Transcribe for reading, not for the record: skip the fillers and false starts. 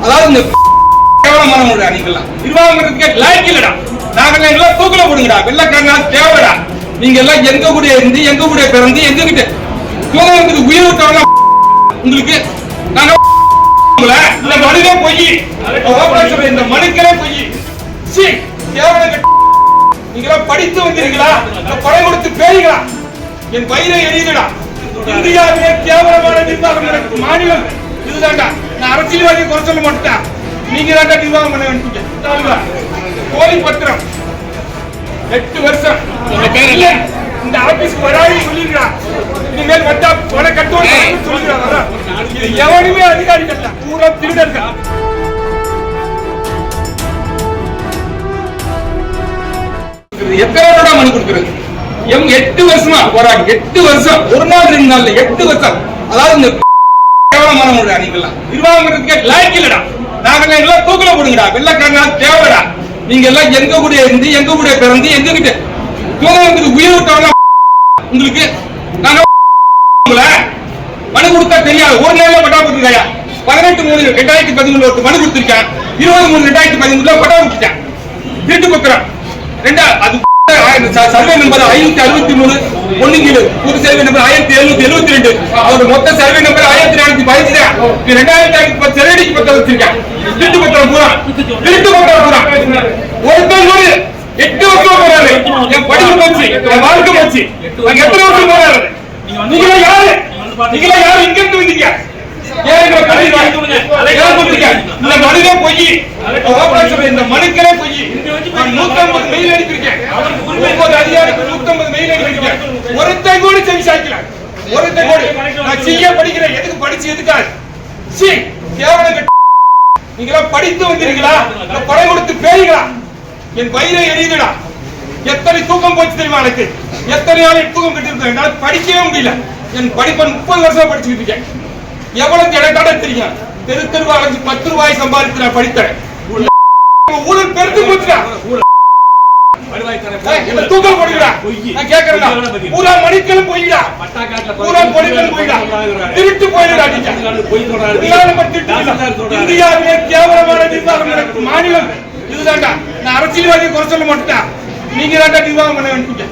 அதாவது இந்த கேவலமானவங்கடா நீங்கெல்லாம் நிர்வாகத்துக்கே லாய்க்கு இல்லடா. நாங்க எல்லாம் தூக்கல போடுங்கடா. வெள்ளக்காரனா தேவைடா. நீங்க எல்லாம் எங்க கூட இருந்து எங்க கூட பிறந்து எங்க கிட்ட தூங்குறதுக்கு உயிர் விட்டவங்க உங்களுக்கு நாங்க இந்த மனுவே பொய். இந்த மனுக்களே பொய். நீங்களா படித்து வந்தீங்களா? படை கொடுத்து பேய்களா? என் வயிறை எரியுதுடா. இந்தியாவிலே கேவலமான நிர்வாகம் நடக்கும் மாநிலம் இதுதான்டா. நான் அரசியல்வாதியை குறை சொல்ல மாட்டேன். நீங்க தான்டா நிர்வாகம் பண்ண வேண்டிய கோழி பத்திரம் 8 வருஷம் இந்த ஆபீஸ்க்கு வராது சொல்லிடுறா. இனிமேல் வந்தா பண கட்டுவாங்க சொல்லிடுறாங்க. எவனுமே அதிகாரிகள் பூரா திருடர்கள். எத்தனை மனு கொடுக்கிறது? 8 வருஷமா போராடி 8 வருஷம் ஒரு நாள் 2 நாள்ல 8 வருஷம். அதாவது இந்த கேவலமானவங்கடா நீங்கெல்லாம் நிர்வாகத்துக்கே லாய்க்கு இல்லடா. நாங்க எல்லாம் தூக்கல போடுங்கடா. வெள்ளக்காரனா தேவைடா. நீங்க எல்லாம் எங்க கூட இருந்து எங்க கூட பிறந்து எங்க கிட்ட தூங்குறதுக்கு உயிர் விட்டவங்க உங்களுக்கு நாங்க மனு கொடுத்தா தெரியாது. ஒரு நாள்ல பட்டா கொடுத்துருக்காயா? 18/3/2013 ஒரு மனு கொடுத்திருக்கேன். 20/3/2013 பட்டா கொடுத்துட்டேன். திருட்டு பத்திரம் அது சர்வே நம்பர் 563 பொண்ணுங்கீழ் புது சர்வே நம்பர் 1772. அவரோட மொத்த சர்வே நம்பர் 1415 தான். 2010 செரடிக்கு பத்திரம் வச்சிருக்கேன். திருட்டு பத்திரம் பூரா ஒருத்தர் 8 வருஷம் போறாரு. என் படிப்பு போச்சு, என் வாழ்க்கை போச்சு. எத்தனை வருஷம் போறாரு? நீங்களா யாரு? இங்க இருந்து வந்தீங்க? இந்த மனுவே பொய். இந்த மனுக்களே பொய். 150 மெயில் அனுப்பியிருக்கேன். 9 அதிகாரிக்கு 150 மெயில் அனுப்பியிருக்கேன். ஒருத்தன் கூட செவி சாய்க்கல. ஒருத்தன் கூட நான் செய்ய படிக்கிறேன். எதுக்கு படிச்சு எதுக்காக? நீங்களா படித்து வந்தீங்களா? படை கொடுத்து பேய்களா? என் வயிறை எரியுதுடா. எத்தனை தூக்கம் போச்சு தெரியுமா? எனக்கு எத்தனை நாள் தூக்கம் கட்டிருக்கேன். என்னால படிக்கவே முடியல. என் படிப்பை 30 வருஷம் படிச்சுட்டு இருக்கேன். எவ்வளவு இடக்காட தெரியும்? தெருவா அழைச்சு 10 ரூபாய் சம்பாதித்து நான் படித்தேன். ஊழல் பெருத்து போச்சுடா. தூக்கம் போடுகிறா. நான் கேட்கிறேன். பூரா மணிக்களும் போயிடா. பூரா பொடிகளும் போயிடா. திருட்டு போயிடா. இந்தியாவிலே கேவலமான நிர்வாகம் நடக்கும் மாநிலம் இதுதான்டா. நான் அரசியல்வாதியை குறை சொல்ல மாட்டேன். நீங்க தான்டா நிர்வாகம் பண்ண வேண்டிய